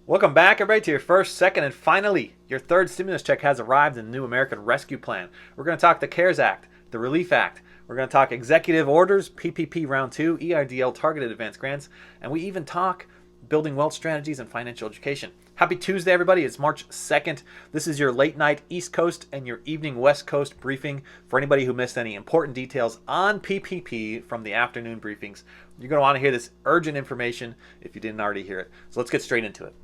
Welcome back, everybody, to your first, second, and finally, your third stimulus check has arrived in the new American Rescue Plan. We're going to talk the CARES Act, the Relief Act. We're going to talk executive orders, PPP Round 2, EIDL targeted advance grants, and we even talk building wealth strategies and financial education. Happy Tuesday, everybody. It's March 2nd. This is your late night East Coast and your evening West Coast briefing for anybody who missed any important details on PPP from the afternoon briefings. You're going to want to hear this urgent information if you didn't already hear it. So let's get straight into it.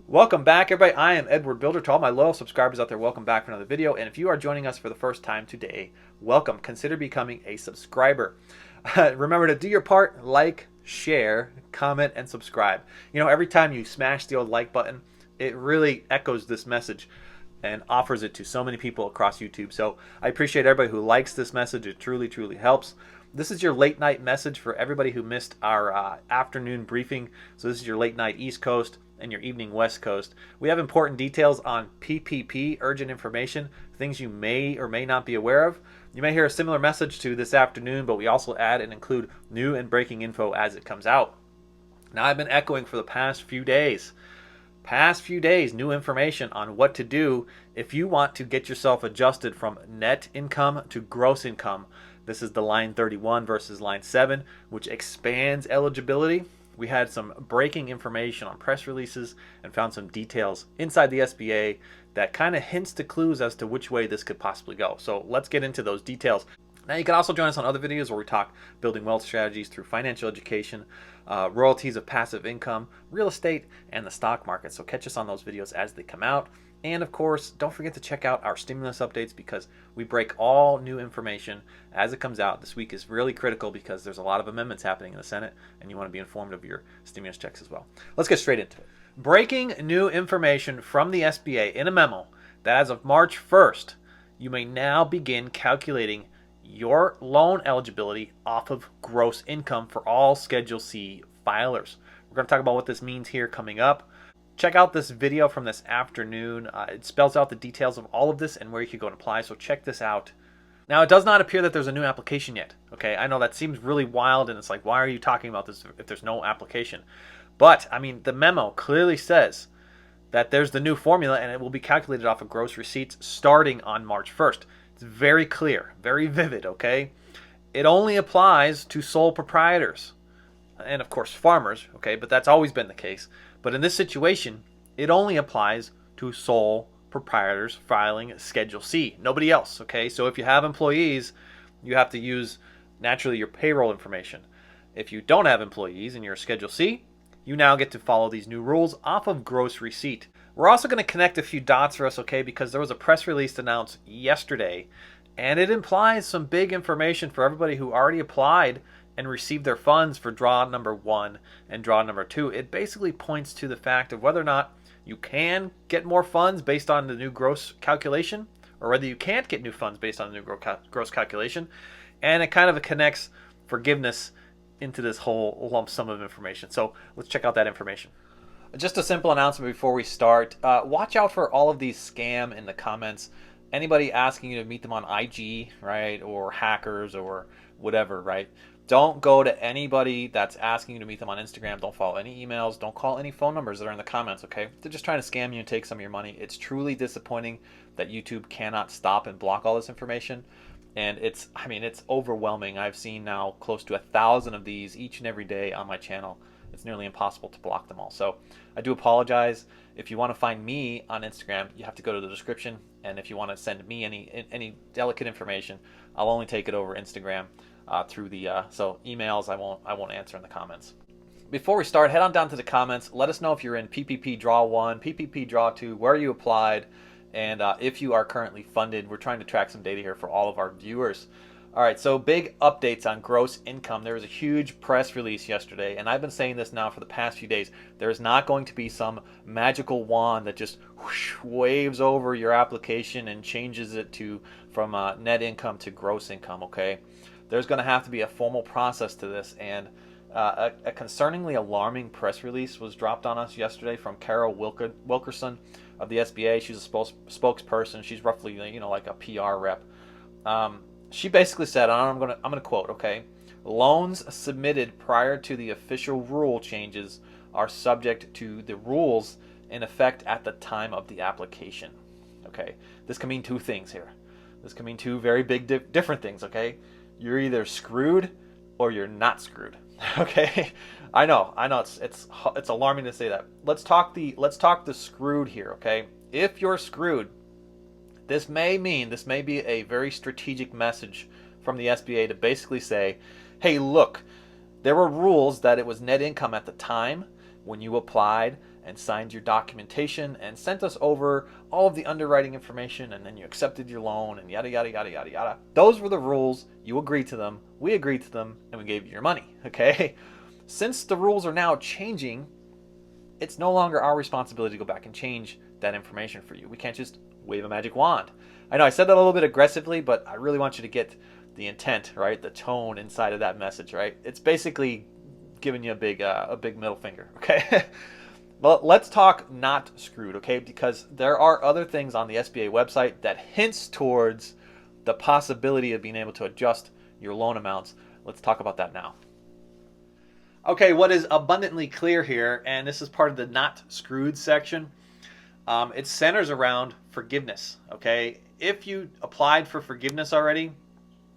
Welcome back, everybody. I am Edward Bilder. To all my loyal subscribers out there, welcome back for another video. And if you are joining us for the first time today, welcome. Consider becoming a subscriber. Remember to do your part, like, share, comment, and subscribe. You know, every time you smash the old like button, it really echoes this message and offers it to so many people across YouTube. So I appreciate everybody who likes this message. It truly, truly helps. This is your late night message for everybody who missed our afternoon briefing. So this is your late night East Coast and your evening West Coast. We have important details on PPP, urgent information, things you may or may not be aware of. You may hear a similar message to this afternoon, but we also add and include new and breaking info as it comes out. Now, I've been echoing for the past few days, new information on what to do if you want to get yourself adjusted from net income to gross income. This is the line 31 versus line 7, which expands eligibility. We had some breaking information on press releases and found some details inside the SBA that kind of hints to clues as to which way this could possibly go. So let's get into those details. Now, you can also join us on other videos where we talk building wealth strategies through financial education, royalties of passive income, real estate, and the stock market. So catch us on those videos as they come out. And of course, don't forget to check out our stimulus updates because we break all new information as it comes out. This week is really critical because there's a lot of amendments happening in the Senate and you want to be informed of your stimulus checks as well. Let's get straight into it. Breaking new information from the SBA in a memo that as of March 1st, you may now begin calculating your loan eligibility off of gross income for all Schedule C filers. We're going to talk about what this means here coming up. Check out this video from this afternoon. It spells out the details of all of this and where you can go and apply, so check this out. Now, it does not appear that there's a new application yet. Okay, I know that seems really wild, and it's like, why are you talking about this if there's no application? But, I mean, the memo clearly says that there's the new formula, and it will be calculated off of gross receipts starting on March 1st. It's very clear, very vivid, okay? It only applies to sole proprietors and, of course, farmers, okay? But that's always been the case. But in this situation, it only applies to sole proprietors filing Schedule C. Nobody else, okay? So if you have employees, you have to use, naturally, your payroll information. If you don't have employees and you're a Schedule C, you now get to follow these new rules off of gross receipt. We're also going to connect a few dots for us, okay? Because there was a press release announced yesterday, and it implies some big information for everybody who already applied and received their funds for draw number 1 and draw number 2. It basically points to the fact of whether or not you can get more funds based on the new gross calculation, or whether you can't get new funds based on the new gross calculation. And it kind of connects forgiveness into this whole lump sum of information. So let's check out that information. Just a simple announcement before we start. Watch out for all of these scam in the comments. Anybody asking you to meet them on IG, right, or hackers or whatever, right? Don't go to anybody that's asking you to meet them on Instagram. Don't follow any emails. Don't call any phone numbers that are in the comments, okay? They're just trying to scam you and take some of your money. It's truly disappointing that YouTube cannot stop and block all this information. And it's overwhelming. I've seen now close to 1,000 of these each and every day on my channel. It's nearly impossible to block them all. So I do apologize. If you want to find me on Instagram, you have to go to the description. And if you want to send me any delicate information, I'll only take it over Instagram. Through the so emails I won't answer in the comments. Before we start, head on down to the comments. Let us know if you're in PPP Draw 1, PPP Draw 2, where you applied, and if you are currently funded. We're trying to track some data here for all of our viewers. All right, so big updates on gross income. There was a huge press release yesterday, and I've been saying this now for the past few days. There is not going to be some magical wand that just whoosh, waves over your application and changes it from net income to gross income, okay? There's going to have to be a formal process to this, and a concerningly alarming press release was dropped on us yesterday from Carol Wilkerson of the SBA. She's a spokesperson. She's roughly, you know, like a PR rep. She basically said, I'm gonna quote, okay, loans submitted prior to the official rule changes are subject to the rules in effect at the time of the application. Okay, this can mean two things here. This can mean two very big different things. Okay, you're either screwed or you're not screwed. Okay, I know it's alarming to say that. Let's talk the screwed here. Okay, if you're screwed, this may be a very strategic message from the SBA to basically say, hey, look, there were rules that it was net income at the time when you applied and signed your documentation and sent us over all of the underwriting information, and then you accepted your loan and yada yada yada yada yada. Those were the rules. You agreed to them, we agreed to them, and we gave you your money. Okay, since the rules are now changing, it's no longer our responsibility to go back and change that information for you. We can't just wave a magic wand. I know I said that a little bit aggressively, but I really want you to get the intent, right? The tone inside of that message, right? It's basically giving you a big middle finger. Okay. Well, let's talk not screwed, okay? Because there are other things on the SBA website that hints towards the possibility of being able to adjust your loan amounts. Let's talk about that now. Okay, what is abundantly clear here, and this is part of the not screwed section, it centers around forgiveness, okay? If you applied for forgiveness already,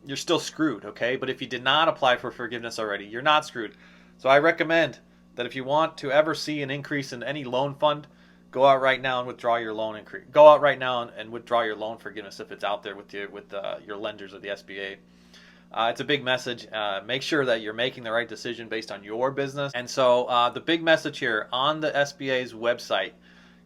you're still screwed, okay? But if you did not apply for forgiveness already, you're not screwed. So I recommend that if you want to ever see an increase in any loan fund, go out right now and withdraw your loan increase. Go out right now and withdraw your loan forgiveness if it's out there with your lenders or the SBA. It's a big message. Make sure that you're making the right decision based on your business. And so the big message here on the SBA's website,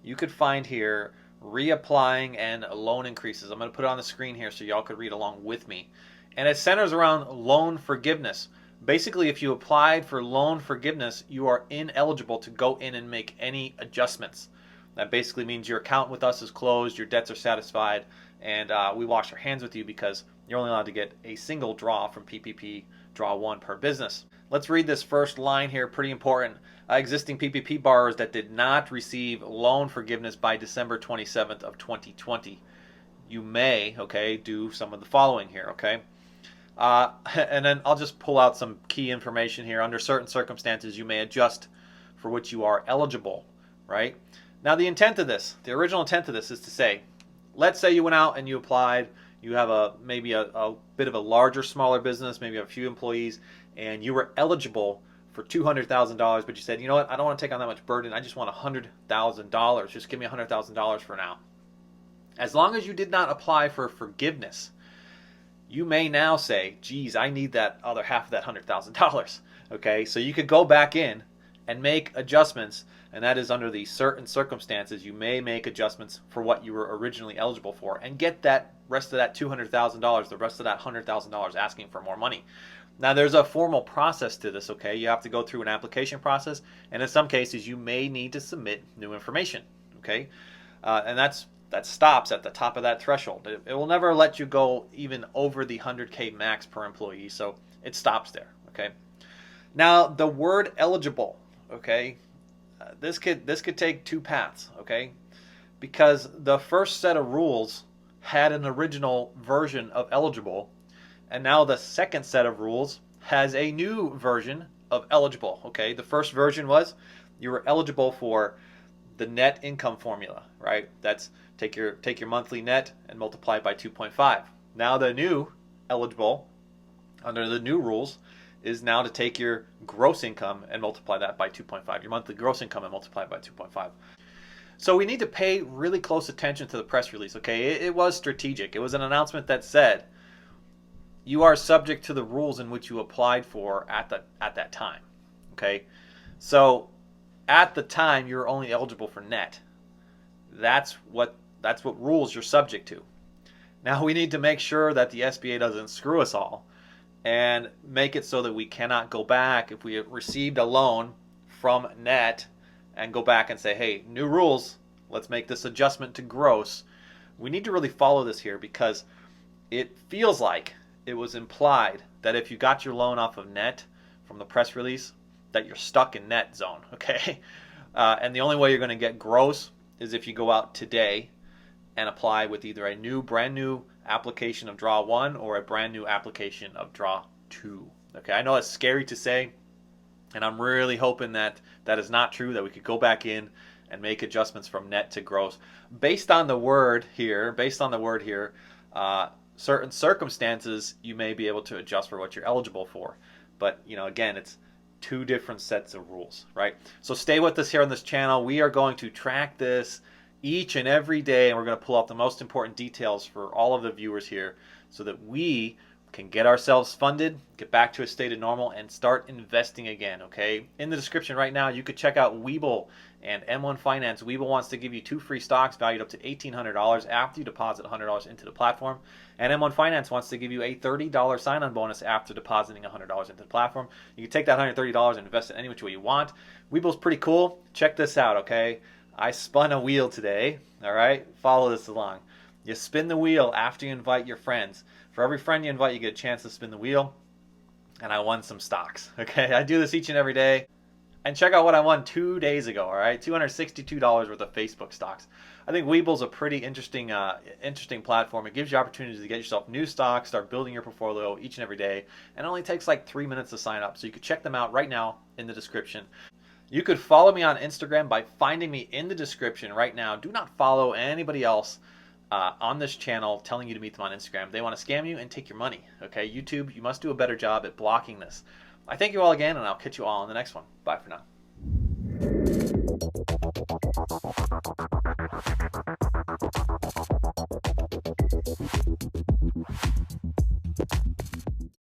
you could find here reapplying and loan increases. I'm going to put it on the screen here so y'all could read along with me. And it centers around loan forgiveness. Basically, if you applied for loan forgiveness, you are ineligible to go in and make any adjustments. That basically means your account with us is closed, your debts are satisfied, and we wash our hands with you because you're only allowed to get a single draw from PPP, draw one per business. Let's read this first line here, pretty important. Existing PPP borrowers that did not receive loan forgiveness by December 27th of 2020. You may, okay, do some of the following here, okay? And then I'll just pull out some key information here. Under certain circumstances, you may adjust for which you are eligible, right? Now, the intent of this, the original intent of this is to say, let's say you went out and you applied, you have maybe a bit of a larger, smaller business, maybe a few employees, and you were eligible for $200,000, but you said, you know what, I don't want to take on that much burden. I just want $100,000. Just give me $100,000 for now. As long as you did not apply for forgiveness, you may now say, geez, I need that other half of that $100,000. Okay, so you could go back in and make adjustments, and that is under the certain circumstances. You may make adjustments for what you were originally eligible for and get that rest of that $200,000, the rest of that $100,000 asking for more money. Now, there's a formal process to this, okay? You have to go through an application process, and in some cases, you may need to submit new information, okay? And that stops at the top of that threshold. It will never let you go even over the 100K max per employee, so it stops there, okay? Now, the word eligible, okay, this could take two paths, okay? Because the first set of rules had an original version of eligible, and now the second set of rules has a new version of eligible, okay? The first version was you were eligible for the net income formula, right? That's take your monthly net and multiply it by 2.5. Now the new eligible under the new rules is now to take your gross income and multiply that by 2.5. Your monthly gross income and multiply it by 2.5. So we need to pay really close attention to the press release, okay? It was strategic. It was an announcement that said you are subject to the rules in which you applied for at that time, okay? So at the time, you were only eligible for net. That's what rules you're subject to. Now we need to make sure that the SBA doesn't screw us all and make it so that we cannot go back if we have received a loan from net and go back and say, hey, new rules, let's make this adjustment to gross. We need to really follow this here because it feels like it was implied that if you got your loan off of net from the press release, that you're stuck in net zone, okay? And the only way you're going to get gross is if you go out today and apply with either a brand new application of draw 1 or a brand new application of draw 2. Okay, I know it's scary to say, and I'm really hoping that that is not true, that we could go back in and make adjustments from net to gross. Based on the word here, certain circumstances you may be able to adjust for what you're eligible for. But, again, it's two different sets of rules, right? So stay with us here on this channel. We are going to track this each and every day, and we're going to pull out the most important details for all of the viewers here so that we can get ourselves funded, get back to a state of normal, and start investing again, okay? In the description right now, you could check out Webull and M1 Finance. Webull wants to give you 2 free stocks valued up to $1,800 after you deposit $100 into the platform. And M1 Finance wants to give you a $30 sign-on bonus after depositing $100 into the platform. You can take that $130 and invest it any which way you want. Webull's pretty cool. Check this out, okay? I spun a wheel today, all right? Follow this along. You spin the wheel after you invite your friends. For every friend you invite, you get a chance to spin the wheel. And I won some stocks, okay? I do this each and every day. And check out what I won 2 days ago, all right? $262 worth of Facebook stocks. I think Webull's a pretty interesting platform. It gives you opportunities to get yourself new stocks, start building your portfolio each and every day. And it only takes like 3 minutes to sign up. So you can check them out right now in the description. You could follow me on Instagram by finding me in the description right now. Do not follow anybody else on this channel telling you to meet them on Instagram. They want to scam you and take your money. Okay, YouTube, you must do a better job at blocking this. I thank you all again, and I'll catch you all in the next one. Bye for now.